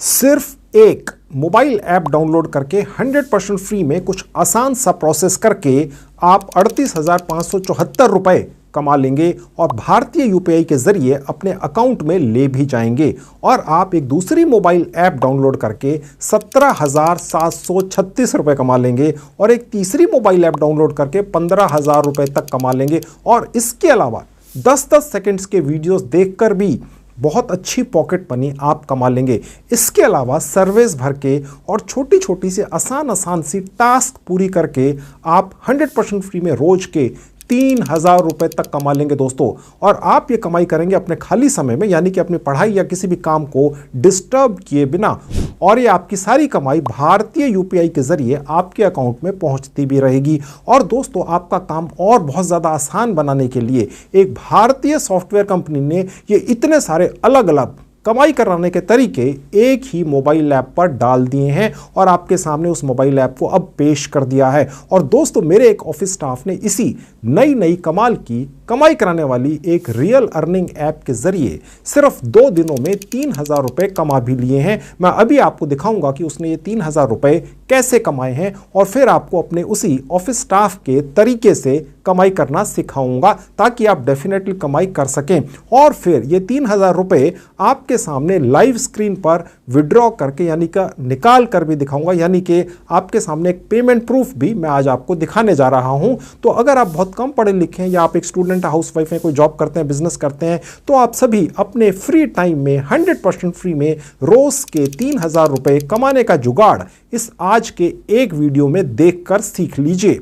सिर्फ एक mobile app download करके 100% फ्री में कुछ आसान सा प्रोसेस करके आप 38,574 रुपए कमा लेंगे और भारतीय यूपीआई के जरिए अपने अकाउंट में ले भी जाएंगे। और आप एक दूसरी मोबाइल ऐप डाउनलोड करके 17,736 रुपए कमा लेंगे और एक तीसरी मोबाइल ऐप डाउनलोड करके 15,000 रुपए तक कमा लेंगे। और इसके अलावा 10-10 सेकंड्स के वीडियोस देखकर भी बहुत अच्छी पॉकेट मनी आप कमा लेंगे। इसके अलावा सर्विस भर के और छोटी छोटी सी आसान सी टास्क पूरी करके आप 100% फ्री में रोज के 3,000 रुपए तक कमा लेंगे दोस्तों। और आप ये कमाई करेंगे अपने खाली समय में, यानी कि अपनी पढ़ाई या किसी भी काम को डिस्टर्ब किए बिना। और ये आपकी सारी कमाई भारतीय यूपीआई के जरिए आपके अकाउंट में पहुंचती भी रहेगी। और दोस्तों, आपका काम और बहुत ज़्यादा आसान बनाने के लिए एक भारतीय सॉफ्टवेयर कंपनी ने ये इतने सारे अलग अलग कमाई कराने के तरीके एक ही मोबाइल ऐप पर डाल दिए हैं और आपके सामने उस मोबाइल ऐप को अब पेश कर दिया है। और दोस्तों, मेरे एक ऑफिस स्टाफ ने इसी नई कमाल की कमाई कराने वाली एक रियल अर्निंग ऐप के जरिए सिर्फ 2 दिनों में 3,000 रुपए कमा भी लिए हैं। मैं अभी आपको दिखाऊंगा कि उसने ये 3,000 रुपए कैसे कमाए हैं और फिर आपको अपने उसी ऑफिस स्टाफ के तरीके से कमाई करना सिखाऊंगा ताकि आप डेफिनेटली कमाई कर सकें। और फिर ये 3,000 रुपए आपके सामने लाइव स्क्रीन पर विड्रॉ करके यानी कि निकाल कर भी दिखाऊंगा, यानी कि आपके सामने एक पेमेंट प्रूफ भी मैं आज आपको दिखाने जा रहा हूं। तो अगर आप बहुत कम पढ़े लिखे हैं या आप एक स्टूडेंट हाउसवाइफ हैं, कोई जॉब करते हैं, बिजनेस करते हैं, तो आप सभी अपने फ्री टाइम में 100% फ्री में रोज के 3,000 रुपए कमाने का जुगाड़ इस आज के एक वीडियो में देखकर सीख लीजिए।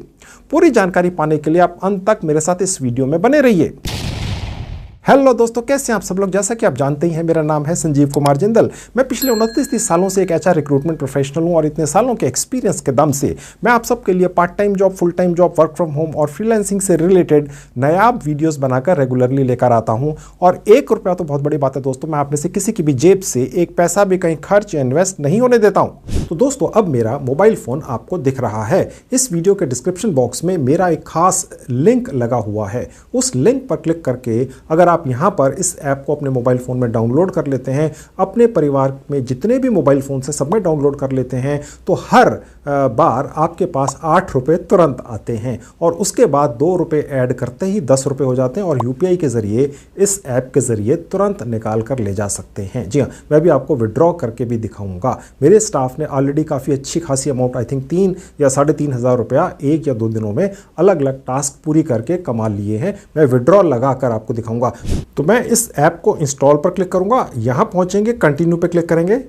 पूरी जानकारी पाने के लिए आप अंत तक मेरे साथ इस वीडियो में बने रहिए। हेलो दोस्तों, कैसे हैं आप सब लोग। जैसा कि आप जानते ही हैं, मेरा नाम है संजीव कुमार जिंदल। मैं पिछले 29-30 सालों से एक एचआर रिक्रूटमेंट प्रोफेशनल हूं और इतने सालों के एक्सपीरियंस के दम से मैं आप सबके लिए part time job, full time job, work from home और फ्रीलांसिंग से रिलेटेड नायाब वीडियोस बनाकर रेगुलरली लेकर आता हूं। और 1 रुपया तो बहुत बड़ी बात है दोस्तों, मैं आप में से किसी की भी जेब से एक पैसा भी कहीं खर्च या इन्वेस्ट नहीं होने देता हूं। तो दोस्तों, अब मेरा मोबाइल फोन आपको दिख रहा है। इस वीडियो के डिस्क्रिप्शन बॉक्स में मेरा एक खास लिंक लगा हुआ है। उस लिंक पर क्लिक करके अगर आप यहां पर इस ऐप को अपने मोबाइल फोन में डाउनलोड कर लेते हैं, अपने परिवार में जितने भी मोबाइल फोन से सब में डाउनलोड कर लेते हैं, तो हर बार आपके पास 8 रुपए तुरंत आते हैं। और उसके बाद 2 रुपए ऐड करते ही 10 रुपए हो जाते हैं और यूपीआई के जरिए इस ऐप के जरिए तुरंत निकाल कर ले जा सकते हैं। जी हाँ, मैं भी आपको विड्रॉ करके भी दिखाऊंगा। मेरे स्टाफ ने ऑलरेडी काफ़ी अच्छी खासी अमाउंट, आई थिंक 3 या 3,500 रुपया 1 या 2 दिनों में अलग अलग टास्क पूरी करके कमा लिए हैं। मैं विड्रॉ लगा कर आपको दिखाऊंगा। तो मैं इस ऐप को इंस्टॉल पर क्लिक करूंगा, यहां पहुंचेंगे, कंटिन्यू पे क्लिक करेंगे,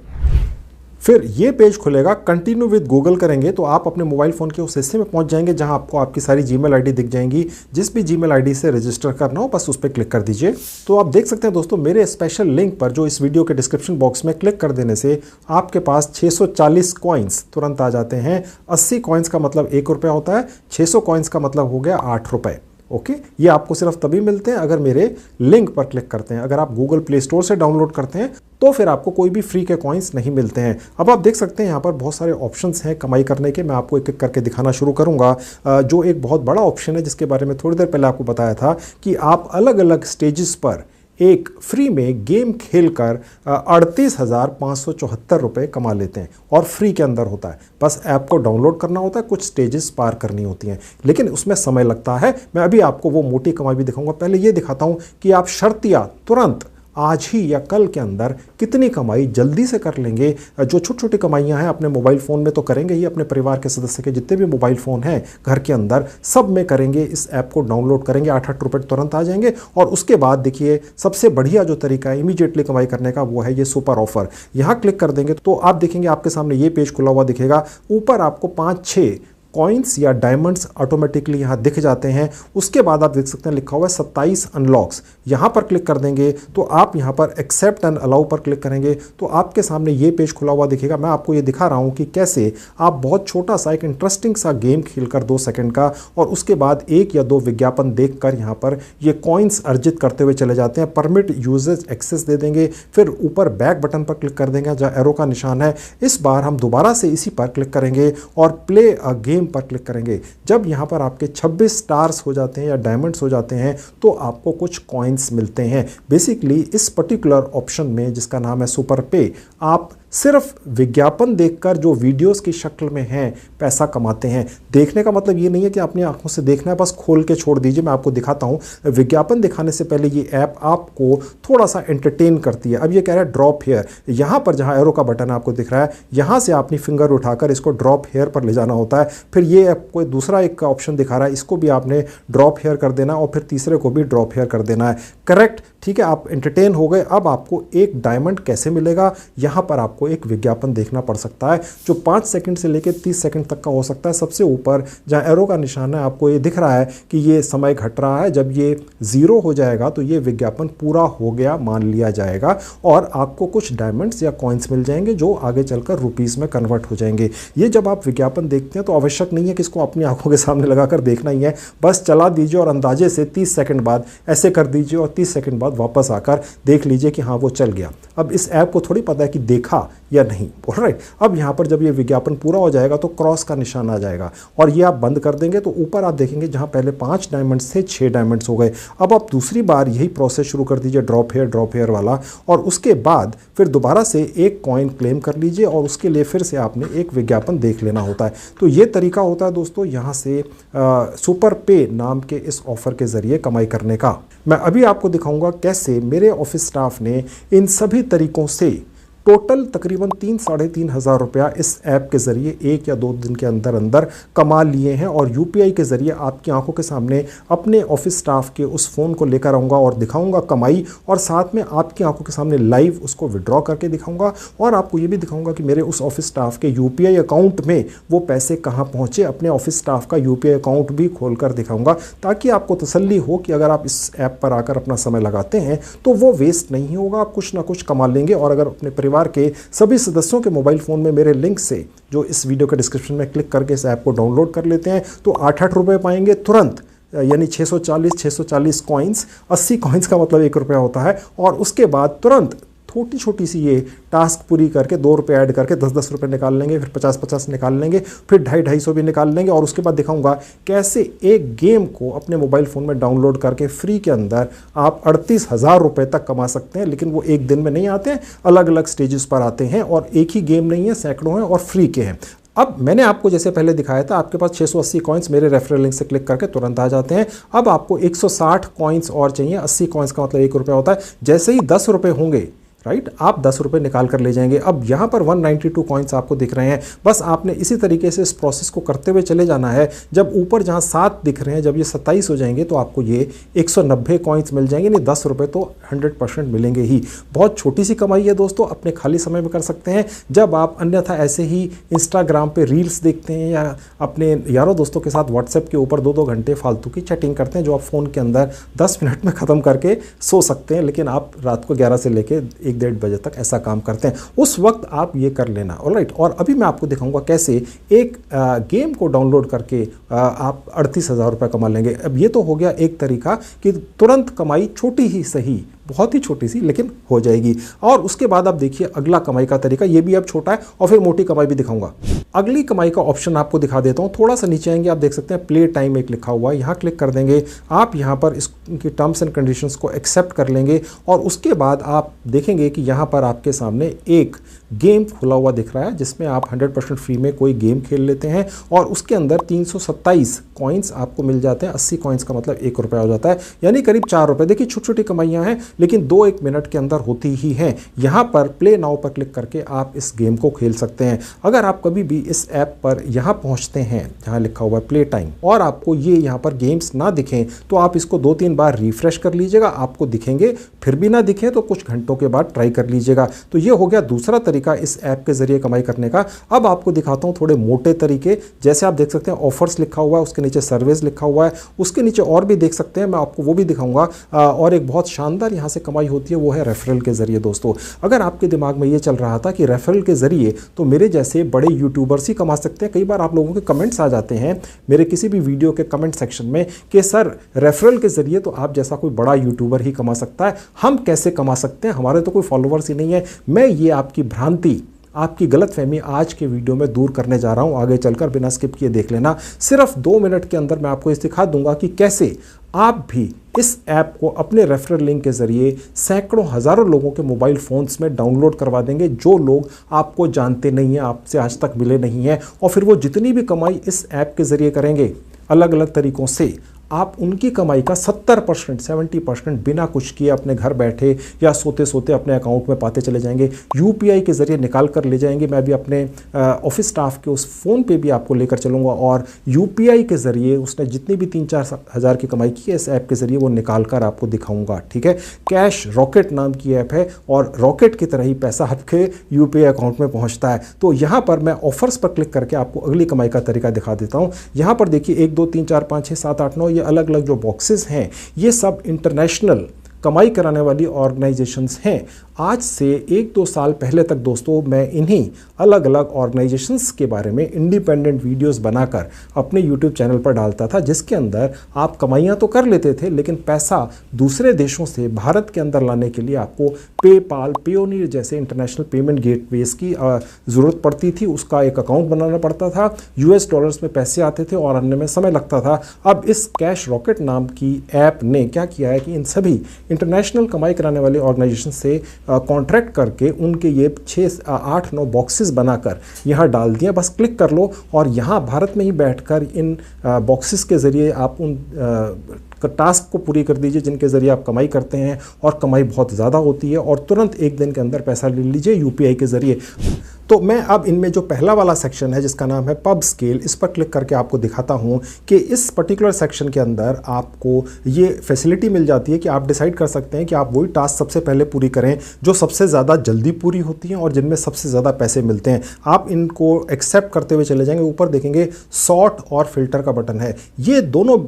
फिर ये पेज खुलेगा। कंटिन्यू विद गूगल करेंगे तो आप अपने मोबाइल फ़ोन के उस हिस्से में पहुंच जाएंगे जहां आपको आपकी सारी जीमेल आईडी दिख जाएंगी। जिस भी जीमेल आईडी से रजिस्टर करना हो बस उस पर क्लिक कर दीजिए। तो आप देख सकते हैं दोस्तों, मेरे स्पेशल लिंक पर जो इस वीडियो के डिस्क्रिप्शन बॉक्स में क्लिक कर देने से आपके पास 640 कॉइन्स तुरंत आ जाते हैं। 80 कॉइन्स का मतलब 1 रुपया होता है, 600 कॉइन्स का मतलब हो गया 8 रुपये। ओके, ये आपको सिर्फ तभी मिलते हैं अगर मेरे लिंक पर क्लिक करते हैं। अगर आप गूगल प्ले स्टोर से डाउनलोड करते हैं तो फिर आपको कोई भी फ्री के कॉइन्स नहीं मिलते हैं। अब आप देख सकते हैं यहाँ पर बहुत सारे ऑप्शंस हैं कमाई करने के। मैं आपको एक एक करके दिखाना शुरू करूँगा। जो एक बहुत बड़ा ऑप्शन है जिसके बारे में थोड़ी देर पहले आपको बताया था कि आप अलग अलग स्टेजेस पर एक फ्री में गेम खेलकर 38,574 रुपये कमा लेते हैं और फ्री के अंदर होता है। बस ऐप को डाउनलोड करना होता है, कुछ स्टेजेस पार करनी होती हैं, लेकिन उसमें समय लगता है। मैं अभी आपको वो मोटी कमाई भी दिखाऊंगा। पहले ये दिखाता हूं कि आप शर्तिया तुरंत आज ही या कल के अंदर कितनी कमाई जल्दी से कर लेंगे। जो छोटी छोटी कमाइयां हैं अपने मोबाइल फ़ोन में तो करेंगे ही, अपने परिवार के सदस्य के जितने भी मोबाइल फ़ोन हैं घर के अंदर सब में करेंगे। इस ऐप को डाउनलोड करेंगे, 8-8 रुपये तुरंत आ जाएंगे। और उसके बाद देखिए, सबसे बढ़िया जो तरीका है इमीडिएटली कमाई करने का वो है ये सुपर ऑफर। यहाँ क्लिक कर देंगे तो आप देखेंगे आपके सामने ये पेज खुला हुआ दिखेगा। ऊपर आपको 5-6 कॉइन्स या डायमंड्स ऑटोमेटिकली यहाँ दिख जाते हैं। उसके बाद आप देख सकते हैं लिखा हुआ है 27 अनलॉक्स। यहाँ पर क्लिक कर देंगे तो आप यहाँ पर एक्सेप्ट एंड अलाउ पर क्लिक करेंगे तो आपके सामने ये पेज खुला हुआ दिखेगा। मैं आपको ये दिखा रहा हूँ कि कैसे आप बहुत छोटा सा एक इंटरेस्टिंग सा गेम खेलकर 2 सेकंड का और उसके बाद 1 या 2 विज्ञापन देखकर यहाँ पर ये कॉइन्स अर्जित करते हुए चले जाते हैं। परमिट यूजेज एक्सेस दे देंगे, फिर ऊपर बैक बटन पर क्लिक कर देंगे जहाँ एरो का निशान है। इस बार हम दोबारा से इसी पर क्लिक करेंगे और प्ले अ गेम पर क्लिक करेंगे। जब यहां पर आपके 26 स्टार्स हो जाते हैं या डायमंड्स हो जाते हैं तो आपको कुछ कॉइन्स मिलते हैं। बेसिकली इस पर्टिकुलर ऑप्शन में जिसका नाम है सुपर पे, आप सिर्फ विज्ञापन देखकर जो वीडियोस की शक्ल में हैं पैसा कमाते हैं। देखने का मतलब ये नहीं है कि अपनी आंखों से देखना है, बस खोल के छोड़ दीजिए। मैं आपको दिखाता हूँ। विज्ञापन दिखाने से पहले ये ऐप आपको थोड़ा सा एंटरटेन करती है। अब ये कह रहा है ड्रॉप हेयर, यहाँ पर जहाँ एरो का बटन आपको दिख रहा है, यहाँ से अपनी फिंगर उठाकर इसको ड्रॉप हेयर पर ले जाना होता है। फिर ये आपको दूसरा एक ऑप्शन दिखा रहा है, इसको भी आपने ड्रॉप हेयर कर देना और फिर तीसरे को भी ड्रॉप हेयर कर देना है। करेक्ट, ठीक है, आप एंटरटेन हो गए। अब आपको एक डायमंड कैसे मिलेगा, यहाँ पर आपको एक विज्ञापन देखना पड़ सकता है जो 5 सेकंड से लेकर 30 सेकंड तक का हो सकता है। सबसे ऊपर जहाँ एरो का निशान है आपको ये दिख रहा है कि ये समय घट रहा है। जब ये 0 हो जाएगा तो ये विज्ञापन पूरा हो गया मान लिया जाएगा और आपको कुछ डायमंड्स या कॉइन्स मिल जाएंगे जो आगे चलकर रुपीस में कन्वर्ट हो जाएंगे। ये जब आप विज्ञापन देखते हैं तो आवश्यक नहीं है कि इसको अपनी आंखों के सामने लगाकर देखना ही है, बस चला दीजिए और अंदाजे से 30 सेकंड बाद ऐसे कर दीजिए और 30 सेकंड बाद वापस आकर देख लीजिए कि हाँ वो चल गया। अब इस ऐप को थोड़ी पता है कि देखा या नहीं, ऑलराइट। अब यहाँ पर जब ये विज्ञापन पूरा हो जाएगा तो क्रॉस का निशान आ जाएगा और ये आप बंद कर देंगे तो ऊपर आप देखेंगे जहाँ पहले 5 डायमंड्स थे 6 डायमंड्स हो गए। अब आप दूसरी बार यही प्रोसेस शुरू कर दीजिए ड्रॉप हेयर वाला, और उसके बाद फिर दोबारा से एक कॉइन क्लेम कर लीजिए और उसके लिए फिर से आपने एक विज्ञापन देख लेना होता है। तो ये तरीका होता है दोस्तों यहाँ से सुपर पे नाम के इस ऑफर के जरिए कमाई करने का। मैं अभी आपको दिखाऊंगा कैसे मेरे ऑफिस स्टाफ ने इन सभी तरीकों से टोटल तकरीबन 3-3.5 हज़ार रुपया इस ऐप के ज़रिए 1 या 2 दिन के अंदर अंदर कमा लिए हैं। और यूपीआई के ज़रिए आपकी आंखों के सामने अपने ऑफिस स्टाफ के उस फ़ोन को लेकर आऊँगा और दिखाऊंगा कमाई, और साथ में आपकी आंखों के सामने लाइव उसको विड्रॉ करके दिखाऊंगा और आपको ये भी दिखाऊंगा कि मेरे उस ऑफिस स्टाफ के यूपीआई अकाउंट में वो पैसे कहाँ पहुँचे। अपने ऑफिस स्टाफ का यूपीआई अकाउंट भी खोल कर दिखाऊंगा ताकि आपको तसल्ली हो कि अगर आप इस ऐप पर आकर अपना समय लगाते हैं तो वो वेस्ट नहीं होगा, आप कुछ ना कुछ कमा लेंगे। और अगर अपने परिवार के सभी सदस्यों के मोबाइल फोन में मेरे लिंक से जो इस वीडियो के डिस्क्रिप्शन में क्लिक करके इस ऐप को डाउनलोड कर लेते हैं तो 8-8 रुपए पाएंगे तुरंत, यानी 640 कॉइन्स। 80 कॉइन्स का मतलब 1 रुपया होता है। और उसके बाद तुरंत छोटी छोटी सी ये टास्क पूरी करके 2 रुपये ऐड करके 10-10 रुपये निकाल लेंगे, फिर 50-50 निकाल लेंगे, फिर 250-250 भी निकाल लेंगे। और उसके बाद दिखाऊंगा कैसे एक गेम को अपने मोबाइल फ़ोन में डाउनलोड करके फ्री के अंदर आप 38,000 रुपये तक कमा सकते हैं। लेकिन वो एक दिन में नहीं आते हैं, अलग अलग स्टेजेस पर आते हैं और एक ही गेम नहीं है, सैकड़ों हैं और फ्री के हैं। अब मैंने आपको जैसे पहले दिखाया था आपके पास 680 कॉइन्स मेरे रेफरल लिंक से क्लिक करके तुरंत आ जाते हैं। अब आपको 160 कॉइन्स और चाहिए। 80 कॉइन्स का मतलब 1 रुपया होता है। जैसे ही 10 रुपये होंगे, राइट, आप 10 रुपये निकाल कर ले जाएंगे। अब यहाँ पर 192 कॉइन्स आपको दिख रहे हैं। बस आपने इसी तरीके से इस प्रोसेस को करते हुए चले जाना है। जब ऊपर जहाँ 7 दिख रहे हैं, जब ये 27 हो जाएंगे तो आपको ये 190 कॉइन्स मिल जाएंगे। नहीं 10 रुपये तो 100% मिलेंगे ही। बहुत छोटी सी कमाई है दोस्तों, अपने खाली समय में कर सकते हैं। जब आप अन्यथा ऐसे ही इंस्टाग्राम पे रील्स देखते हैं या अपने यारों दोस्तों के साथ व्हाट्सएप के ऊपर 2-2 घंटे फालतू की चैटिंग करते हैं जो आप फ़ोन के अंदर 10 मिनट में ख़त्म करके सो सकते हैं, लेकिन आप रात को 11 से लेकर 1-1:30 बजे तक ऐसा काम करते हैं, उस वक्त आप ये कर लेना, ऑलराइट। और अभी मैं आपको दिखाऊंगा कैसे एक गेम को डाउनलोड करके आप 38,000 रुपये कमा लेंगे। अब ये तो हो गया एक तरीका कि तुरंत कमाई, छोटी ही सही, बहुत ही छोटी सी, लेकिन हो जाएगी। और उसके बाद आप देखिए अगला कमाई का तरीका, ये भी अब छोटा है और फिर मोटी कमाई भी दिखाऊंगा। अगली कमाई का ऑप्शन आपको दिखा देता हूँ। थोड़ा सा नीचे आएंगे, आप देख सकते हैं प्ले टाइम एक लिखा हुआ है, यहाँ क्लिक कर देंगे। आप यहाँ पर इसकी टर्म्स एंड कंडीशंस को एक्सेप्ट कर लेंगे और उसके बाद आप देखेंगे कि यहाँ पर आपके सामने एक गेम खुला हुआ दिख रहा है जिसमें आप 100% फ्री में कोई गेम खेल लेते हैं और उसके अंदर 327 कॉइन्स आपको मिल जाते हैं। 80 कॉइन्स का मतलब 1 रुपया हो जाता है, यानी करीब 4 रुपये। देखिए छोटी छोटी कमाइयाँ हैं लेकिन 2-1 मिनट के अंदर होती ही हैं। यहाँ पर प्ले नाउ पर क्लिक करके आप इस गेम को खेल सकते हैं। अगर आप कभी भी इस ऐप पर यहाँ पहुँचते हैं जहाँ लिखा हुआ है प्ले टाइम और आपको ये यहाँ पर गेम्स ना दिखें तो आप इसको 2-3 बार रिफ्रेश कर लीजिएगा, आपको दिखेंगे। फिर भी ना दिखें तो कुछ घंटों के बाद ट्राई कर लीजिएगा। तो ये हो गया दूसरा तरीका इस ऐप के जरिए कमाई करने का। अब आपको दिखाता हूँ थोड़े मोटे तरीके। जैसे आप देख सकते हैं ऑफर्स लिखा हुआ है, उसके नीचे सर्विस लिखा हुआ है, उसके नीचे और भी देख सकते हैं, मैं आपको वो भी दिखाऊंगा। और एक बहुत शानदार यहाँ से कमाई होती है वो है रेफरल के जरिए। दोस्तों अगर आपके दिमाग में ये चल रहा था कि रेफरल के जरिए तो मेरे जैसे बड़े यूट्यूबर्स ही कमा सकते हैं, कई बार आप लोगों के कमेंट्स आ जाते हैं मेरे किसी भी वीडियो के कमेंट सेक्शन में कि सर रेफरल के जरिए तो आप जैसा कोई बड़ा यूट्यूबर ही कमा सकता है, हम कैसे कमा सकते हैं, हमारे तो कोई फॉलोवर्स ही नहीं है। मैं ये आपकी भ्रांति आपकी गलतफहमी आज के वीडियो में दूर करने जा रहा हूं। आगे चलकर बिना स्किप किए देख लेना। सिर्फ 2 मिनट के अंदर मैं आपको ये सिखा दूंगा कि कैसे आप भी इस ऐप को अपने रेफरल लिंक के जरिए सैकड़ों हजारों लोगों के मोबाइल फोन्स में डाउनलोड करवा देंगे, जो लोग आपको जानते नहीं हैं, आपसे आज तक मिले नहीं हैं, और फिर वो जितनी भी कमाई इस ऐप के जरिए करेंगे अलग अलग तरीकों से, आप उनकी कमाई का 70% 70% बिना कुछ किए अपने घर बैठे या सोते सोते अपने अकाउंट में पाते चले जाएंगे। यूपीआई के ज़रिए निकाल कर ले जाएंगे। मैं भी अपने ऑफिस स्टाफ के उस फ़ोन पे भी आपको लेकर चलूँगा और यूपीआई के ज़रिए उसने जितनी भी 3-4 हज़ार की कमाई की है इस ऐप के ज़रिए वो निकाल कर आपको दिखाऊँगा। ठीक है, कैश रॉकेट नाम की ऐप है और रॉकेट की तरह ही पैसा आपके यूपीआई अकाउंट में पहुँचता है। तो यहाँ पर मैं ऑफर्स पर क्लिक करके आपको अगली कमाई का तरीका दिखा देता हूँ। यहाँ पर देखिए 1 2 3 4 5 6 7 8 9 अलग अलग जो बॉक्सेस हैं ये सब इंटरनेशनल कमाई कराने वाली ऑर्गेनाइजेशंस हैं। आज से 1-2 साल पहले तक दोस्तों मैं इन्हीं अलग अलग ऑर्गेनाइजेशंस के बारे में इंडिपेंडेंट वीडियोस बनाकर अपने यूट्यूब चैनल पर डालता था, जिसके अंदर आप कमाइयाँ तो कर लेते थे लेकिन पैसा दूसरे देशों से भारत के अंदर लाने के लिए आपको पेपाल, पेयोनियर जैसे इंटरनेशनल पेमेंट गेटवेज की ज़रूरत पड़ती थी। उसका एक अकाउंट बनाना पड़ता था, US डॉलर्स में पैसे आते थे और आने में समय लगता था। अब इस कैश रॉकेट नाम की ऐप ने क्या किया है कि इन सभी इंटरनेशनल कमाई कराने वाले ऑर्गेनाइजेशन से कॉन्ट्रैक्ट करके उनके ये 6-8-9 बॉक्सेस बनाकर यहाँ डाल दिए। बस क्लिक कर लो और यहाँ भारत में ही बैठकर इन बॉक्सेस के ज़रिए आप उन टास्क को पूरी कर दीजिए जिनके ज़रिए आप कमाई करते हैं, और कमाई बहुत ज़्यादा होती है और तुरंत 1 दिन के अंदर पैसा ले लीजिए यूपीआई के ज़रिए। तो मैं अब इनमें जो पहला वाला सेक्शन है जिसका नाम है पब स्केल, इस पर क्लिक करके आपको दिखाता हूं कि इस पर्टिकुलर सेक्शन के अंदर आपको ये फैसिलिटी मिल जाती है कि आप डिसाइड कर सकते हैं कि आप वही टास्क सबसे पहले पूरी करें जो सबसे ज़्यादा जल्दी पूरी होती हैं और जिनमें सबसे ज़्यादा पैसे मिलते हैं। आप इनको एक्सेप्ट करते हुए चले जाएंगे। ऊपर देखेंगे सॉर्ट और फिल्टर का बटन है। ये दोनों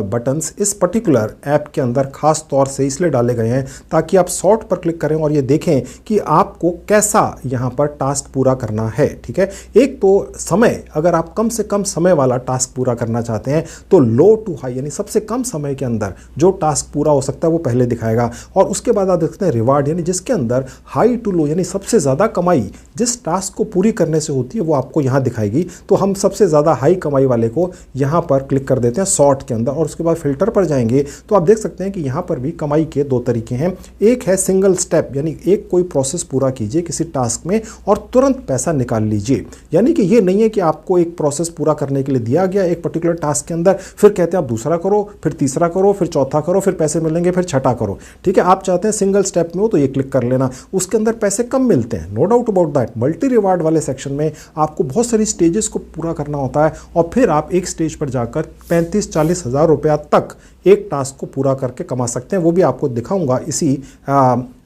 बटन्स इस पर्टिकुलर ऐप के अंदर खास तौर से इसलिए डाले गए हैं ताकि आप सॉर्ट पर क्लिक करें और ये देखें कि आपको कैसा यहाँ पर टास्क पूरा करना है। ठीक है, एक तो समय, अगर आप कम से कम समय वाला टास्क पूरा करना चाहते हैं तो लो टू हाई यानी सबसे कम समय के अंदर जो टास्क पूरा हो सकता है वो पहले दिखाएगा, और उसके बाद आप देखते हैं रिवार्ड यानी जिसके अंदर हाई टू लो यानी सबसे ज़्यादा कमाई जिस टास्क को पूरी करने से होती है वो आपको यहाँ दिखाएगी। तो हम सबसे ज़्यादा हाई कमाई वाले को यहाँ पर क्लिक कर देते हैं सॉर्ट के अंदर, और उसके बाद फिल्टर पर जाएंगे तो आप देख सकते हैं कि यहाँ पर भी कमाई के 2 तरीके हैं। एक है सिंगल स्टेप यानी एक कोई प्रोसेस पूरा कीजिए किसी टास्क में और तुरंत पैसा निकाल लीजिए। यानी कि ये नहीं है कि आपको एक प्रोसेस पूरा करने के लिए दिया गया एक पर्टिकुलर टास्क के अंदर, फिर कहते हैं आप दूसरा करो, फिर तीसरा करो, फिर चौथा करो, फिर पैसे मिलेंगे, फिर छठा करो। ठीक है, आप चाहते हैं सिंगल स्टेप में हो तो ये क्लिक कर लेना। उसके अंदर पैसे कम मिलते हैं, no doubt about that. Multi reward वाले सेक्शन में आपको बहुत सारी स्टेजेस को पूरा करना होता है और फिर आप एक स्टेज पर जाकर 35-40 हज़ार रुपया तक एक टास्क को पूरा करके कमा सकते हैं। वो भी आपको दिखाऊंगा इसी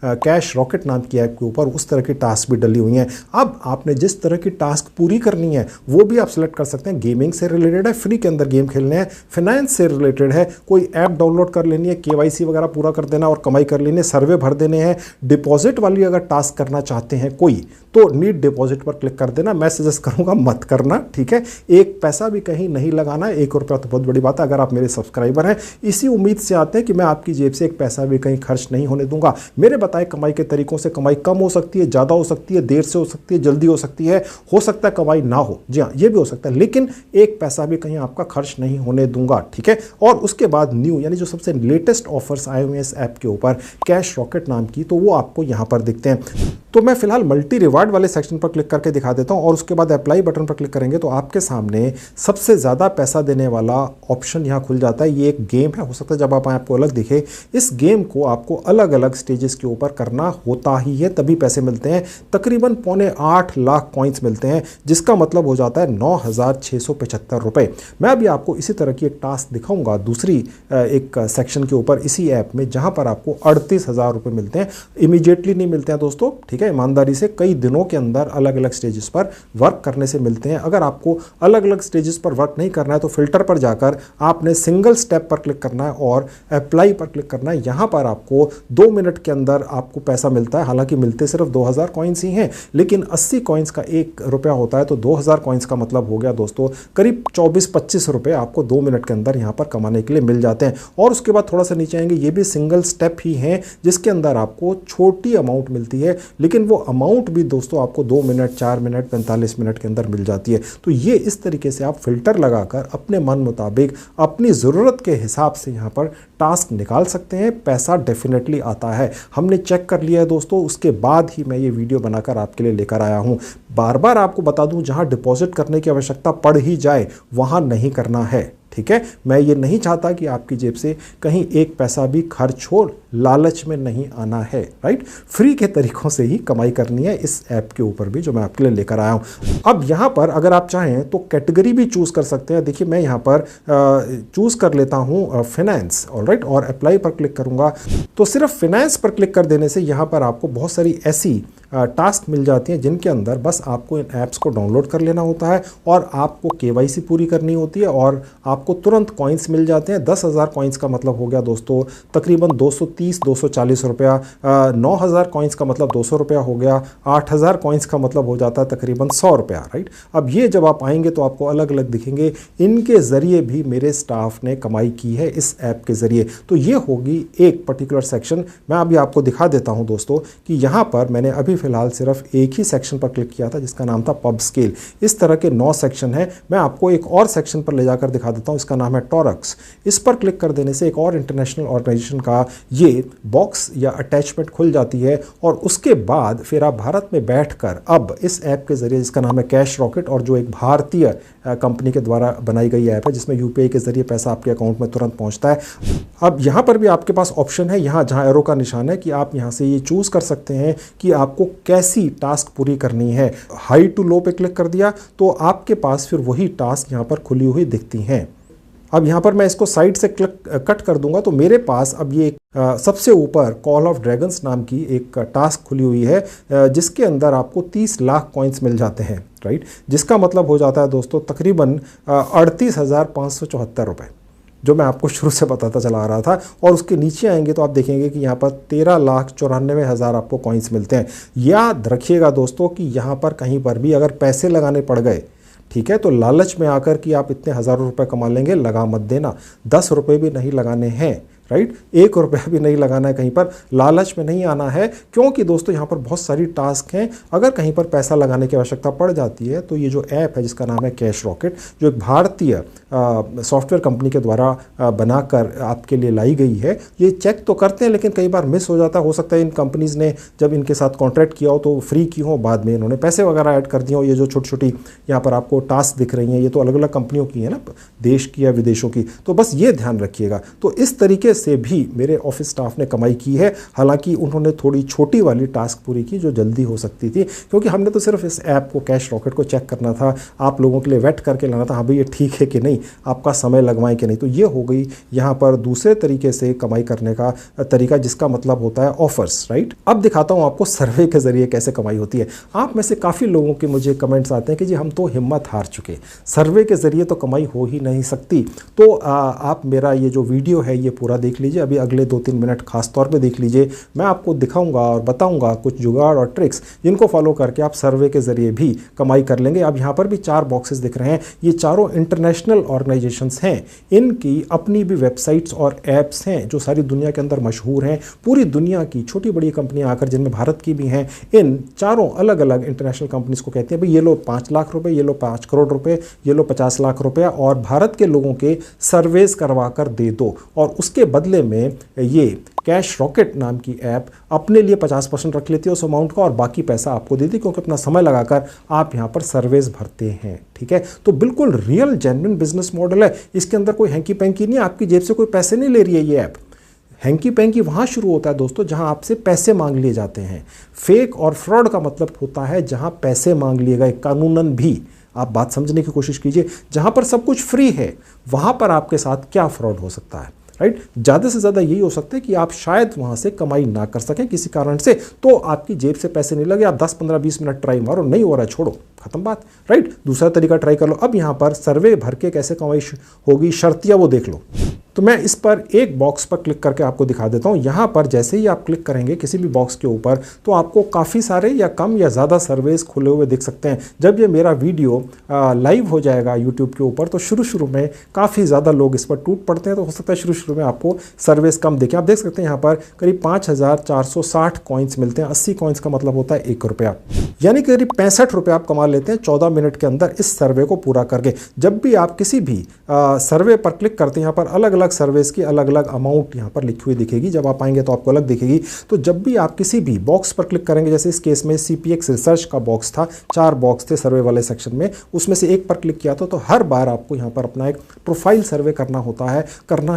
कैश रॉकेट नाम की ऐप के ऊपर उस तरह की टास्क भी डली हुई हैं। अब आपने जिस तरह की टास्क पूरी करनी है वो भी आप सिलेक्ट कर सकते हैं। गेमिंग से रिलेटेड है, फ्री के अंदर गेम खेलने हैं, फाइनेंस से रिलेटेड है, कोई ऐप डाउनलोड कर लेनी है, केवाईसी वगैरह पूरा कर देना और कमाई कर लेनी है, सर्वे भर देने हैं, डिपॉजिट वाली अगर टास्क करना चाहते हैं कोई तो नीड डिपॉजिट पर क्लिक कर देना। मैं सजेस्ट करूंगा मत करना। ठीक है, एक पैसा भी कहीं नहीं लगाना, 1 रुपया तो बहुत बड़ी बात है। अगर आप मेरे सब्सक्राइबर हैं इसी उम्मीद से आते हैं कि मैं आपकी जेब से एक पैसा भी कहीं खर्च नहीं होने दूंगा। मेरे बताए कमाई के तरीकों से कमाई कम हो सकती है, ज़्यादा हो सकती है, देर से हो सकती है, जल्दी हो सकती है, हो सकता है कमाई ना हो, जी हाँ ये भी हो सकता है, लेकिन एक पैसा भी कहीं आपका खर्च नहीं होने दूंगा। ठीक है, और उसके बाद न्यू यानी जो सबसे लेटेस्ट ऑफर्स आए हुए हैं इस ऐप के ऊपर कैश रॉकेट नाम की, तो वो आपको यहाँ पर दिखते हैं। तो मैं फिलहाल मल्टी रिवार्ड वाले सेक्शन पर क्लिक करके दिखा देता हूं और उसके बाद अप्लाई बटन पर क्लिक करेंगे तो आपके सामने सबसे ज़्यादा पैसा देने वाला ऑप्शन यहाँ खुल जाता है। ये एक गेम है, हो सकता है जब आप आपको अलग दिखे। इस गेम को आपको अलग अलग स्टेजेस के ऊपर करना होता ही है तभी पैसे मिलते हैं। तकरीबन 8.25 लाख कॉइन्स मिलते हैं जिसका मतलब हो जाता है 9,675 रुपये। मैं अभी आपको इसी तरह की एक टास्क दिखाऊंगा दूसरी एक सेक्शन के ऊपर इसी ऐप में जहाँ पर आपको 38,000 रुपये मिलते हैं। इमीडिएटली नहीं मिलते हैं दोस्तों, ठीक है, ईमानदारी से कई दिनों के अंदर अलग अलग स्टेजेस पर वर्क करने से मिलते हैं। अगर आपको अलग अलग स्टेजेस पर वर्क नहीं करना है तो फिल्टर पर जाकर आपने सिंगल स्टेप पर क्लिक करना है और अप्लाई पर क्लिक करना है। यहाँ पर आपको 2 मिनट के अंदर आपको पैसा मिलता है। हालांकि मिलते सिर्फ 2000 कॉइन्स ही हैं, लेकिन 80 कॉइन्स का 1 रुपया होता है, तो 2000 कॉइन्स का मतलब हो गया दोस्तों करीब 24-25 रुपये आपको 2 मिनट के अंदर यहाँ पर कमाने के लिए मिल जाते हैं। और उसके बाद थोड़ा सा नीचे आएंगे, ये भी सिंगल स्टेप ही हैं जिसके अंदर आपको छोटी अमाउंट मिलती है, लेकिन वो अमाउंट भी दोस्तों आपको 2 मिनट, 4 मिनट, 45 मिनट के अंदर मिल जाती है। तो ये इस तरीके से आप फिल्टर लगाकर अपने मन मुताबिक अपनी ज़रूरत के हिसाब से यहाँ पर टास्क निकाल सकते हैं। पैसा डेफिनेटली आता है, हमने चेक कर लिया है दोस्तों, उसके बाद ही मैं ये वीडियो बनाकर आपके लिए लेकर आया हूँ। बार बार आपको बता दूं, जहाँ डिपॉजिट करने की आवश्यकता पड़ ही जाए वहाँ नहीं करना है, ठीक है। मैं ये नहीं चाहता कि आपकी जेब से कहीं एक पैसा भी खर्च हो, लालच में नहीं आना है, राइट। फ्री के तरीकों से ही कमाई करनी है इस ऐप के ऊपर भी, जो मैं आपके लिए लेकर आया हूँ। अब यहाँ पर अगर आप चाहें तो कैटेगरी भी चूज़ कर सकते हैं। देखिए मैं यहाँ पर चूज़ कर लेता हूँ फाइनेंस, ऑलराइट, और अप्लाई पर क्लिक करूँगा तो सिर्फ फाइनेंस पर क्लिक कर देने से यहाँ पर आपको बहुत सारी ऐसी टास्क मिल जाती हैं जिनके अंदर बस आपको इन ऐप्स को डाउनलोड कर लेना होता है और आपको KYC पूरी करनी होती है और आपको तुरंत कॉइन्स मिल जाते हैं। 10,000 कॉइन्स का मतलब हो गया दोस्तों तकरीबन 230-240 रुपया, 9,000 कॉइन्स का मतलब 200 रुपया हो गया, 8,000 कॉइन्स का मतलब हो जाता है तकरीबन 100 रुपया, राइट। अब ये जब आप आएंगे तो आपको अलग अलग दिखेंगे, इनके ज़रिए भी मेरे स्टाफ ने कमाई की है इस ऐप के ज़रिए। तो ये होगी एक पर्टिकुलर सेक्शन। मैं अभी आपको दिखा देता हूँ दोस्तों कि यहाँ पर मैंने अभी फिलहाल सिर्फ एक ही सेक्शन पर क्लिक किया था जिसका नाम था पब स्केल। इस तरह के 9 सेक्शन है। मैं आपको एक और सेक्शन पर ले जाकर दिखा देता हूँ, इसका नाम है टॉरक्स। इस पर क्लिक कर देने से एक और इंटरनेशनल ऑर्गेनाइजेशन का ये बॉक्स या अटैचमेंट खुल जाती है और उसके बाद फिर आप भारत में बैठकर अब इस ऐप के जरिए, जिसका नाम है कैश रॉकेट और जो एक भारतीय कंपनी के द्वारा बनाई गई ऐप है जिसमें UPI के जरिए पैसा आपके अकाउंट में तुरंत पहुंचता है। अब यहाँ पर भी आपके पास ऑप्शन है, यहाँ जहाँ एरो का निशान है, कि आप यहाँ से ये चूज़ कर सकते हैं कि आपको कैसी टास्क पूरी करनी है। हाई टू लो पे क्लिक कर दिया तो आपके पास फिर वही टास्क यहाँ पर खुली हुई दिखती हैं। अब यहाँ पर मैं इसको साइड से कट कर दूंगा तो मेरे पास अब ये सबसे ऊपर कॉल ऑफ ड्रैगन्स नाम की एक टास्क खुली हुई है जिसके अंदर आपको 30 लाख कॉइन्स मिल जाते हैं, राइट। जिसका मतलब हो जाता है दोस्तों तकरीबन 38,574 रुपये, जो मैं आपको शुरू से बताता चला आ रहा था। और उसके नीचे आएंगे तो आप देखेंगे कि यहाँ पर 13,94,000 आपको कॉइन्स मिलते हैं। याद रखिएगा दोस्तों कि यहाँ पर कहीं पर भी अगर पैसे लगाने पड़ गए, ठीक है, तो लालच में आकर कि आप इतने हज़ारों रुपए कमा लेंगे, लगा मत देना। 10 रुपये भी नहीं लगाने हैं, राइट। 1 रुपया भी नहीं लगाना है, कहीं पर लालच में नहीं आना है, क्योंकि दोस्तों यहाँ पर बहुत सारी टास्क हैं। अगर कहीं पर पैसा लगाने की आवश्यकता पड़ जाती है तो ये जो ऐप है जिसका नाम है कैश रॉकेट, जो एक भारतीय सॉफ्टवेयर कंपनी के द्वारा बनाकर आपके लिए लाई गई है, ये चेक तो करते हैं लेकिन कई बार मिस हो जाता है। हो सकता है इन कंपनीज़ ने जब इनके साथ कॉन्ट्रैक्ट किया हो तो फ्री की हो, बाद में इन्होंने पैसे वगैरह ऐड कर दिए हो। ये जो छोटी छोटी यहाँ पर आपको टास्क दिख रही हैं, ये तो अलग अलग कंपनियों की है ना, देश की या विदेशों की, तो बस ये ध्यान रखिएगा। तो इस तरीके से भी मेरे ऑफिस स्टाफ ने कमाई की है। हालांकि उन्होंने थोड़ी छोटी वाली टास्क पूरी की जो जल्दी हो सकती थी, क्योंकि हमने तो सिर्फ इस ऐप को, कैश रॉकेट को चेक करना था, आप लोगों के लिए वेट करके लाना था, हाँ भाई ये ठीक है कि नहीं, आपका समय लगवाएं कि नहीं। तो ये हो गई यहाँ पर दूसरे तरीके से कमाई करने का तरीका, जिसका मतलब होता है ऑफर्स, राइट। अब दिखाता हूँ आपको सर्वे के जरिए कैसे कमाई होती है। आप में से काफ़ी लोगों के मुझे कमेंट्स आते हैं कि जी हम तो हिम्मत हार चुके, सर्वे के जरिए तो कमाई हो ही नहीं सकती। तो आप मेरा ये जो वीडियो है ये पूरा देख लीजिए, अभी अगले 2-3 मिनट खास तौर पे देख लीजिए। मैं आपको दिखाऊंगा और बताऊंगा कुछ जुगाड़ और ट्रिक्स जिनको फॉलो करके आप सर्वे के जरिए भी कमाई कर लेंगे। अब यहाँ पर भी 4 बॉक्सेस दिख रहे हैं, ये चारों इंटरनेशनल ऑर्गेनाइजेशंस हैं। इनकी अपनी भी वेबसाइट्स और ऐप्स हैं जो सारी दुनिया के अंदर मशहूर हैं। पूरी दुनिया की छोटी बड़ी कंपनियां आकर, जिनमें भारत की भी हैं, इन चारों अलग अलग इंटरनेशनल कंपनीज को कहते हैं भाई ये लो 5 लाख रुपए, ये लो 5 करोड़ रुपए, ये लो 50 लाख रुपया और भारत के लोगों के सर्वेस करवा कर दे दो। और उसके बदले में ये कैश रॉकेट नाम की ऐप अपने लिए 50% रख लेती है उस अमाउंट का और बाकी पैसा आपको देती है, क्योंकि अपना समय लगाकर आप यहाँ पर सर्वेस भरते हैं, ठीक है। तो बिल्कुल रियल जेन्युइन बिजनेस मॉडल है, इसके अंदर कोई हैंकी पैंकी नहीं है, आपकी जेब से कोई पैसे नहीं ले रही है ये ऐप। हैंकी पैंकी वहाँ शुरू होता है दोस्तों जहाँ आपसे पैसे मांग लिए जाते हैं। फेक और फ्रॉड का मतलब होता है जहाँ पैसे मांग लिए गए, कानूनन भी। आप बात समझने की कोशिश कीजिए, जहाँ पर सब कुछ फ्री है वहाँ पर आपके साथ क्या फ्रॉड हो सकता है, राइट। ज़्यादा से ज़्यादा यही हो सकता है कि आप शायद वहाँ से कमाई ना कर सकें किसी कारण से, तो आपकी जेब से पैसे नहीं लगे, आप 10, 15, 20 मिनट ट्राई मारो, नहीं हो रहा है छोड़ो, खत्म बात, राइट। दूसरा तरीका ट्राई कर लो। अब यहाँ पर सर्वे भर के कैसे कमाई होगी, शर्तिया वो देख लो। तो मैं इस पर एक बॉक्स पर क्लिक करके आपको दिखा देता हूँ। यहाँ पर जैसे ही आप क्लिक करेंगे किसी भी बॉक्स के ऊपर तो आपको काफ़ी सारे या कम या ज़्यादा सर्वेस खुले हुए दिख सकते हैं। जब ये मेरा वीडियो लाइव हो जाएगा यूट्यूब के ऊपर तो शुरू में काफ़ी ज़्यादा लोग इस पर टूट पड़ते हैं, तो हो सकता है शुरू में आपको सर्वेस कम दिखे। आप देख सकते हैं यहाँ पर करीब 5460 कॉइन्स मिलते हैं। 80 कॉइन्स का मतलब होता है 1 रुपया, यानी करीब 65 रुपये आप कमा लेते हैं 14 मिनट के अंदर इस सर्वे को पूरा करके। जब भी आप किसी भी सर्वे पर क्लिक करते हैं, यहाँ पर अलग अलग सर्वेस की अलग अलग अमाउंट यहाँ पर लिखी हुई दिखेगी। जब आप आएंगे तो आपको अलग दिखेगी। तो जब भी आप किसी भी बॉक्स पर क्लिक करेंगे, जैसे इस केस में CPX रिसर्च का बॉक्स था, 4 बॉक्स थे सर्वे वाले सेक्शन में, उसमें से एक पर क्लिक किया तो हर बार आपको यहाँ पर अपना एक प्रोफाइल सर्वे करना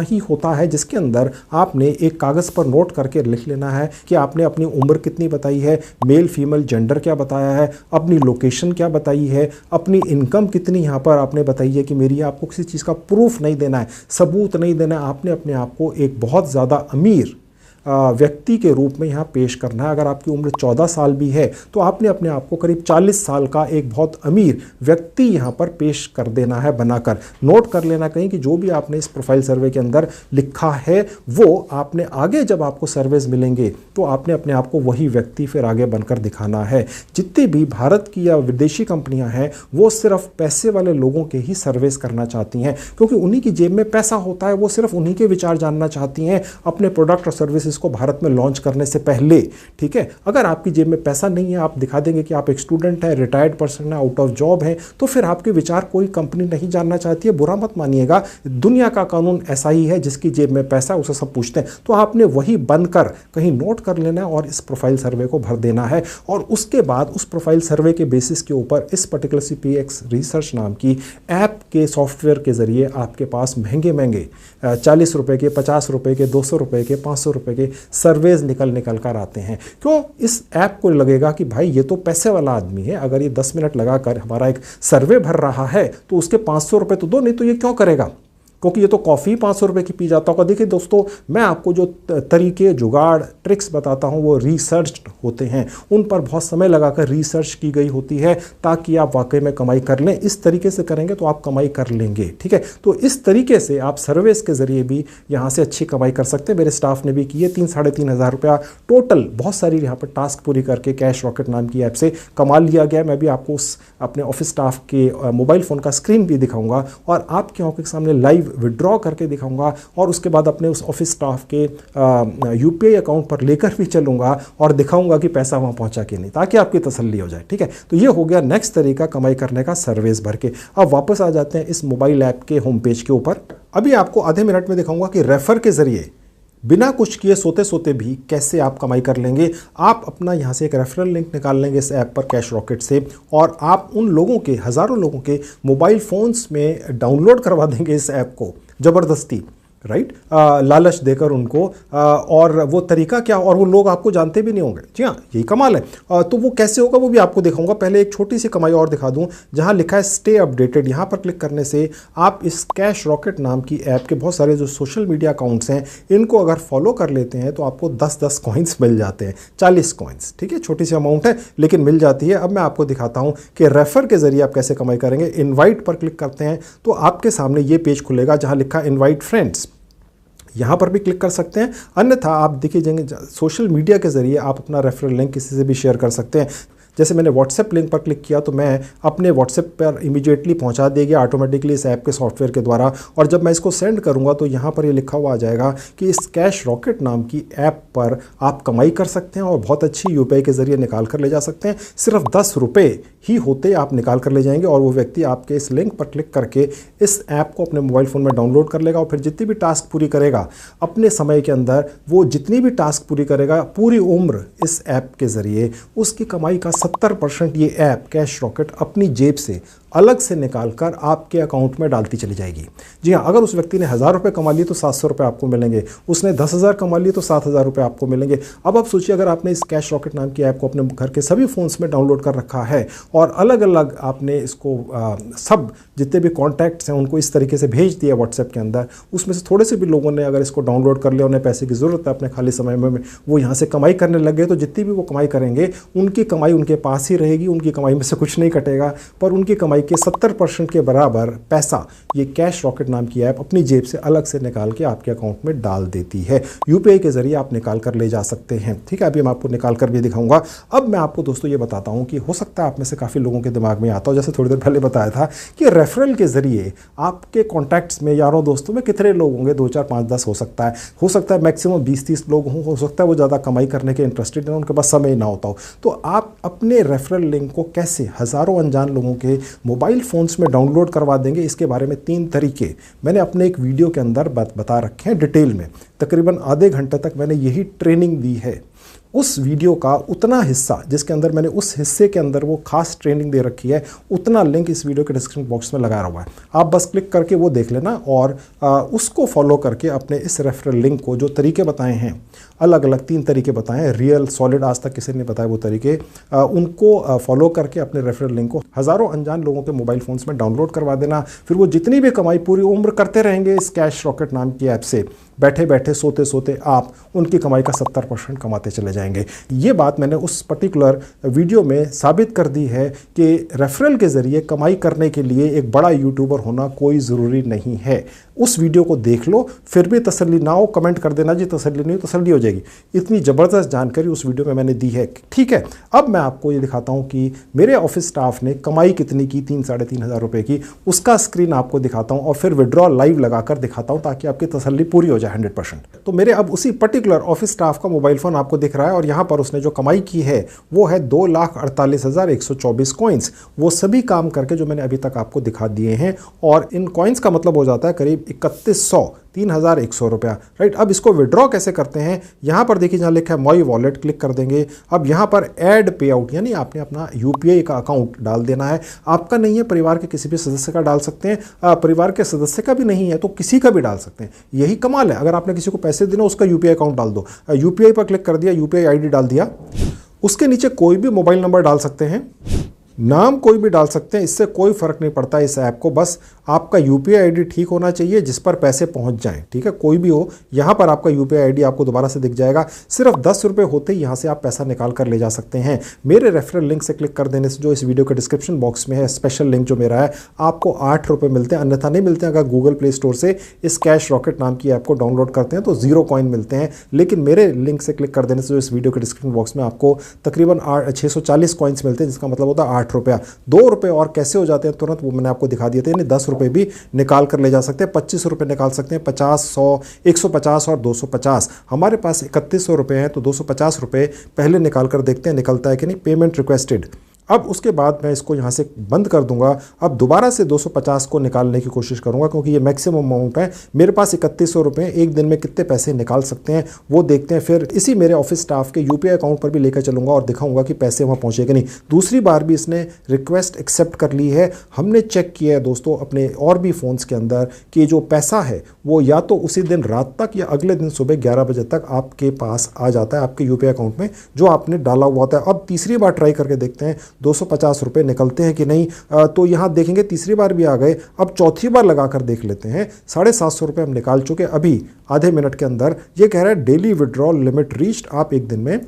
ही होता है, जिसके अंदर आपने एक कागज़ पर नोट करके लिख लेना है कि आपने अपनी उम्र कितनी बताई है, मेल फीमेल जेंडर क्या बताया है, अपनी लोकेशन क्या बताई है, अपनी इनकम कितनी यहाँ पर आपने बताई है कि मेरी। आपको किसी चीज़ का प्रूफ नहीं देना है, सबूत नहीं देना है। आपने अपने आप को एक बहुत ज़्यादा अमीर व्यक्ति के रूप में यहाँ पेश करना है। अगर आपकी उम्र 14 साल भी है तो आपने अपने आप को करीब 40 साल का एक बहुत अमीर व्यक्ति यहाँ पर पेश कर देना है बनाकर। नोट कर लेना कहीं कि जो भी आपने इस प्रोफाइल सर्वे के अंदर लिखा है वो आपने आगे जब आपको सर्वेज मिलेंगे तो आपने अपने आप को वही व्यक्ति फिर आगे बनकर दिखाना है। जितनी भी भारत की या विदेशी कंपनियां हैं वो सिर्फ पैसे वाले लोगों के ही सर्वेस करना चाहती हैं, क्योंकि उन्हीं की जेब में पैसा होता है। वो सिर्फ उन्हीं के विचार जानना चाहती हैं अपने प्रोडक्ट और सर्विस को भारत में लॉन्च करने से पहले। ठीक है, अगर आपकी जेब में पैसा नहीं है, आप दिखा देंगे कि आप एक स्टूडेंट है, रिटायर्ड पर्सन है, आउट ऑफ जॉब है, तो फिर आपके विचार कोई कंपनी नहीं जानना चाहती है। बुरा मत मानिएगा, दुनिया का कानून ऐसा ही है, जिसकी जेब में पैसा है उसे सब पूछते हैं। तो आपने वही बनकर कहीं नोट कर लेना है और इस प्रोफाइल सर्वे को भर देना है। और उसके बाद उस प्रोफाइल सर्वे के बेसिस के ऊपर इस पर्टिकुलर CPX रिसर्च नाम की ऐप के सॉफ्टवेयर के जरिए आपके पास महंगे 40 रुपए के, 50 रुपए के, 200 रुपए के, 500 रुपए के सर्वेज निकल कर आते हैं। क्यों? इस ऐप को लगेगा कि भाई ये तो पैसे वाला आदमी है, अगर ये 10 मिनट लगाकर हमारा एक सर्वे भर रहा है तो उसके 500 रुपये तो दो, नहीं तो ये क्यों करेगा, क्योंकि ये तो कॉफ़ी 500 रुपये की पी जाता होगा। देखिए दोस्तों, मैं आपको जो तरीके, जुगाड़, ट्रिक्स बताता हूँ वो रिसर्च होते हैं, उन पर बहुत समय लगाकर रिसर्च की गई होती है ताकि आप वाकई में कमाई कर लें। इस तरीके से करेंगे तो आप कमाई कर लेंगे। ठीक है, तो इस तरीके से आप सर्विस के ज़रिए भी यहाँ से अच्छी कमाई कर सकते हैं। मेरे स्टाफ ने भी की है। 3-3.5 हज़ार रुपया टोटल बहुत सारी यहाँ पर टास्क पूरी करके कैश रॉकेट नाम की ऐप से कमा लिया गया। मैं भी आपको उस अपने ऑफिस स्टाफ के मोबाइल फ़ोन का स्क्रीन भी दिखाऊँगा और आपकी आंखों के सामने लाइव विड्रॉ करके दिखाऊंगा और उसके बाद अपने उस ऑफिस स्टाफ के UPI अकाउंट पर लेकर भी चलूंगा और दिखाऊंगा कि पैसा वहां पहुंचा कि नहीं, ताकि आपकी तसल्ली हो जाए। ठीक है, तो ये हो गया नेक्स्ट तरीका कमाई करने का, सर्वेस भर के। अब वापस आ जाते हैं इस मोबाइल ऐप के होम पेज के ऊपर। अभी आपको आधे मिनट में दिखाऊंगा कि रेफर के जरिए बिना कुछ किए सोते सोते भी कैसे आप कमाई कर लेंगे। आप अपना यहाँ से एक रेफरल लिंक निकाल लेंगे इस ऐप पर कैश रॉकेट से और आप उन लोगों के, हज़ारों लोगों के मोबाइल फ़ोन्स में डाउनलोड करवा देंगे इस ऐप को ज़बरदस्ती, राइट, लालच देकर उनको। और वो तरीका क्या, और वो लोग आपको जानते भी नहीं होंगे। जी हाँ, यही कमाल है। तो वो कैसे होगा वो भी आपको दिखाऊंगा। पहले एक छोटी सी कमाई और दिखा दूं, जहां लिखा है स्टे अपडेटेड। यहां पर क्लिक करने से आप इस कैश रॉकेट नाम की ऐप के बहुत सारे जो सोशल मीडिया अकाउंट्स हैं इनको अगर फॉलो कर लेते हैं तो आपको 10-10 कॉइन्स मिल जाते हैं, 40 कॉइन्स। ठीक है, छोटी सी अमाउंट है लेकिन मिल जाती है। अब मैं आपको दिखाता हूँ कि रेफर के जरिए आप कैसे कमाई करेंगे। इनवाइट पर क्लिक करते हैं तो आपके सामने ये पेज खुलेगा जहाँ लिखा इनवाइट फ्रेंड्स। यहाँ पर भी क्लिक कर सकते हैं, अन्यथा आप देखिए जाएंगे सोशल मीडिया के ज़रिए आप अपना रेफरल लिंक किसी से भी शेयर कर सकते हैं। जैसे मैंने व्हाट्सएप लिंक पर क्लिक किया तो मैं अपने व्हाट्सएप पर इमीडिएटली पहुंचा देगी ऑटोमेटिकली इस ऐप के सॉफ्टवेयर के द्वारा। और जब मैं इसको सेंड करूंगा तो यहाँ पर ये लिखा हुआ आ जाएगा कि इस कैश रॉकेट नाम की ऐप पर आप कमाई कर सकते हैं और बहुत अच्छी UPI के ज़रिए निकाल कर ले जा सकते हैं। सिर्फ 10 रुपये ही होते आप निकाल कर ले जाएंगे और वो व्यक्ति आपके इस लिंक पर क्लिक करके इस ऐप को अपने मोबाइल फ़ोन में डाउनलोड कर लेगा और फिर जितनी भी टास्क पूरी करेगा अपने समय के अंदर, वो जितनी भी टास्क पूरी करेगा पूरी उम्र इस ऐप के ज़रिए, उसकी कमाई का 70% ये ऐप कैश रॉकेट अपनी जेब से अलग से निकालकर आपके अकाउंट में डालती चली जाएगी। जी हाँ, अगर उस व्यक्ति ने 1000 रुपये कमा लिए तो 700 रुपये आपको मिलेंगे, उसने 10,000 कमा लिए तो 7,000 रुपये आपको मिलेंगे। अब आप सोचिए, अगर आपने इस कैश रॉकेट नाम की ऐप को अपने घर के सभी फ़ोन्स में डाउनलोड कर रखा है और अलग अलग आपने इसको सब जितने भी कॉन्टैक्ट्स हैं उनको इस तरीके से भेज दिया व्हाट्सएप के अंदर, उसमें से थोड़े से भी लोगों ने अगर इसको डाउनलोड कर लिया, उन्हें पैसे की ज़रूरत है अपने खाली समय में, वो यहाँ से कमाई करने लग गए, तो जितनी भी वो कमाई करेंगे उनकी कमाई उनके पास ही रहेगी, उनकी कमाई में से कुछ नहीं कटेगा, पर उनकी कमाई कमाई के 70% के बराबर पैसा ये कैश रॉकेट नाम की ऐप अपनी जेब से अलग से निकाल के आपके अकाउंट में डाल देती है। यूपीआई के जरिए आप निकाल कर ले जा सकते हैं। ठीक है, अभी मैं आपको निकाल कर भी दिखाऊंगा। अब मैं आपको दोस्तों ये बताता हूं कि हो सकता है आप में से काफ़ी लोगों के दिमाग में आता हो, जैसे थोड़ी देर पहले बताया था कि रेफरल के जरिए आपके कॉन्टैक्ट्स में, यारों दोस्तों में कितने लोग होंगे, 2 4 5 10 हो सकता है मैक्सिमम 20-30 लोग हो सकता है वो ज़्यादा कमाई करने के इंटरेस्टेड हैं, उनके पास समय ना होता हो। तो आप अपने रेफरल लिंक को कैसे हज़ारों अनजान लोगों के मोबाइल फ़ोन्स में डाउनलोड करवा देंगे, इसके बारे में 3 तरीके मैंने अपने एक वीडियो के अंदर बता रखे हैं डिटेल में। तकरीबन आधे घंटे तक मैंने यही ट्रेनिंग दी है। उस वीडियो का उतना हिस्सा जिसके अंदर मैंने उस हिस्से के अंदर वो खास ट्रेनिंग दे रखी है, उतना लिंक इस वीडियो के डिस्क्रिप्शन बॉक्स में लगाया हुआ है। आप बस क्लिक करके वो देख लेना और उसको फॉलो करके अपने इस रेफरल लिंक को, जो तरीके बताए हैं, अलग अलग 3 तरीके बताए हैं, रियल सॉलिड, आज तक किसी ने बताया वो तरीके, उनको फॉलो करके अपने रेफरल लिंक को हज़ारों अनजान लोगों के मोबाइल फ़ोन्स में डाउनलोड करवा देना। फिर वो जितनी भी कमाई पूरी उम्र करते रहेंगे इस कैश रॉकेट नाम की ऐप से, बैठे बैठे सोते सोते आप उनकी कमाई का 70% कमाते चले जाएंगे। ये बात मैंने उस पर्टिकुलर वीडियो में साबित कर दी है कि रेफरल के ज़रिए कमाई करने के लिए एक बड़ा यूट्यूबर होना कोई ज़रूरी नहीं है। उस वीडियो को देख लो, फिर भी तसल्ली ना हो कमेंट कर देना जी तसल्ली नहीं, तसल्ली हो जाएगी। इतनी ज़बरदस्त जानकारी उस वीडियो में मैंने दी है। ठीक है, अब मैं आपको ये दिखाता हूँ कि मेरे ऑफिस स्टाफ ने कमाई कितनी की, 3-3.5 हज़ार रुपये की, उसका स्क्रीन आपको दिखाता हूँ और फिर विड्रॉ लाइव लगाकर दिखाता हूँ ताकि आपकी तसल्ली पूरी हो जाए 100%। तो मेरे अब उसी पर्टिकुलर ऑफिस स्टाफ का मोबाइल फ़ोन आपको दिख रहा है और यहाँ पर उसने जो कमाई की है वो है 2,48,124 कॉइन्स। वो सभी काम करके जो मैंने अभी तक आपको दिखा दिए हैं, और इन कॉइन्स का मतलब हो जाता है करीब 3100, 3,100 रुपया। राइट, अब इसको विड्रॉ कैसे करते हैं, यहाँ पर देखिए जहाँ लिखा है माई वॉलेट, क्लिक कर देंगे। अब यहाँ पर ऐड पे आउट, यानी आपने अपना यूपीआई का अकाउंट डाल देना है। आपका नहीं है, परिवार के किसी भी सदस्य का डाल सकते हैं, परिवार के सदस्य का भी नहीं है तो किसी का भी डाल सकते हैं। यही कमाल है, अगर आपने किसी को पैसे देना उसका यूपीआई अकाउंट डाल दो। यूपीआई पर क्लिक कर दिया, यूपीआई आईडी डाल दिया, उसके नीचे कोई भी मोबाइल नंबर डाल सकते हैं, नाम कोई भी डाल सकते हैं, इससे कोई फ़र्क नहीं पड़ता इस ऐप को। बस आपका यूपीआई आईडी ठीक होना चाहिए जिस पर पैसे पहुंच जाएं। ठीक है, कोई भी हो, यहाँ पर आपका यूपीआई आईडी आपको दोबारा से दिख जाएगा। सिर्फ 10 रुपये होते ही यहाँ से आप पैसा निकाल कर ले जा सकते हैं। मेरे रेफरल लिंक से क्लिक कर देने से, जो इस वीडियो के डिस्क्रिप्शन बॉक्स में है, स्पेशल लिंक जो मेरा है, आपको 8 रुपये मिलते हैं, अन्यथा नहीं मिलते। अगर गूगल प्ले स्टोर से इस कैश रॉकेट नाम की ऐप को डाउनलोड करते हैं तो 0 कॉइन मिलते हैं। लेकिन मेरे लिंक से क्लिक कर देने से, जो इस वीडियो के डिस्क्रिप्शन बॉक्स में, आपको तकरीबन 640 कॉइन्स मिलते हैं, जिसका मतलब होता है 8 रुपया। 2 रुपये और कैसे हो जाते हैं तुरंत, वो मैंने आपको दिखा दिए थे। यानी 10 रुपये भी निकाल कर ले जा सकते हैं, 25 रुपये निकाल सकते हैं, 50, 100, 150 और 250। हमारे पास 3100 रुपये हैं तो 250 रुपये पहले निकाल कर देखते हैं निकलता है कि नहीं। पेमेंट रिक्वेस्टेड, अब उसके बाद मैं इसको यहाँ से बंद कर दूंगा। अब दोबारा से 250 को निकालने की कोशिश करूंगा क्योंकि ये मैक्सिमम अमाउंट है। मेरे पास 3100 रुपये, एक दिन में कितने पैसे निकाल सकते हैं वो देखते हैं। फिर इसी मेरे ऑफिस स्टाफ के यूपीआई अकाउंट पर भी लेकर चलूंगा और दिखाऊंगा कि पैसे वहाँ पहुँचे कि नहीं। दूसरी बार भी इसने रिक्वेस्ट एक्सेप्ट कर ली है। हमने चेक किया है दोस्तों अपने और भी फ़ोन्स के अंदर कि जो पैसा है वो या तो उसी दिन रात तक या अगले दिन सुबह 11 बजे तक आपके पास आ जाता है, आपके यूपीआई अकाउंट में जो आपने डाला हुआ था। अब तीसरी बार ट्राई करके देखते हैं 250 रुपये निकलते हैं कि नहीं। तो यहाँ देखेंगे तीसरी बार भी आ गए। अब चौथी बार लगाकर देख लेते हैं। 750 रुपये हम निकाल चुके अभी आधे मिनट के अंदर। ये कह रहा है डेली विड्रॉल लिमिट रीच्ड, आप एक दिन में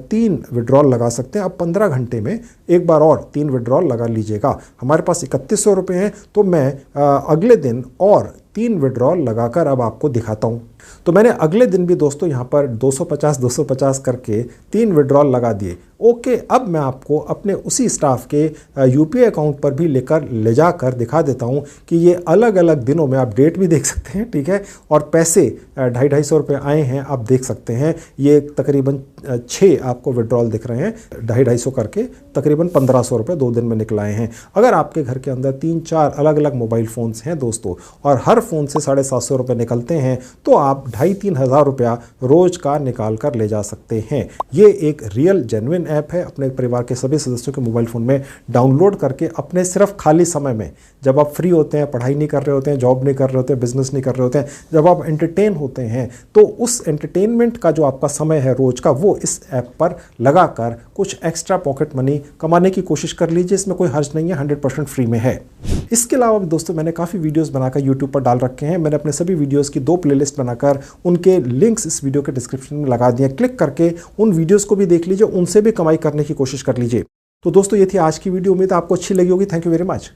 3 विड्रॉल लगा सकते हैं। अब 15 घंटे में एक बार और 3 विड्रॉल लगा लीजिएगा। हमारे पास 3100 रुपये हैं तो मैं अगले दिन और 3 विड्रॉल लगाकर अब आपको दिखाता हूँ। तो मैंने अगले दिन भी दोस्तों यहाँ पर 250 करके 3 विड्रॉल लगा दिए। ओके, अब मैं आपको अपने उसी स्टाफ के यूपीआई अकाउंट पर भी ले जाकर दिखा देता हूँ कि ये अलग अलग दिनों में, आप डेट भी देख सकते हैं, ठीक है, और पैसे 250 रुपये आए हैं आप देख सकते हैं। ये तकरीबन 6 आपको विड्रॉल दिख रहे हैं, 250 करके तकरीबन 1500 रुपये 2 दिन में निकलाए हैं। अगर आपके घर के अंदर 3-4 अलग अलग मोबाइल फ़ोन्स हैं दोस्तों और हर फ़ोन से 750 रुपये निकलते हैं तो आप 2,500-3 हज़ार रुपया रोज़ का निकाल कर ले जा सकते हैं। ये एक रियल जेन्युइन ऐप है। अपने परिवार के सभी सदस्यों के मोबाइल फ़ोन में डाउनलोड करके अपने सिर्फ खाली समय में, जब आप फ्री होते हैं, पढ़ाई नहीं कर रहे होते हैं, जॉब नहीं कर रहे होते हैं, बिजनेस नहीं कर रहे होते हैं, जब आप एंटरटेन होते हैं तो उस एंटरटेनमेंट का जो आपका समय है रोज़ का, वो इस ऐप पर लगाकर कुछ एक्स्ट्रा पॉकेट मनी कमाने की कोशिश कर लीजिए। इसमें कोई हर्ज नहीं है, 100% फ्री में है। इसके अलावा दोस्तों मैंने काफ़ी वीडियोस बनाकर यूट्यूब पर डाल रखे हैं। मैंने अपने सभी वीडियोस की 2 प्लेलिस्ट बनाकर उनके लिंक्स इस वीडियो के डिस्क्रिप्शन में लगा दिए। क्लिक करके उन वीडियोस को भी देख लीजिए, उनसे भी कमाई करने की कोशिश कर लीजिए। तो दोस्तों ये थी आज की वीडियो, उम्मीद है आपको अच्छी लगी होगी। Thank you very much.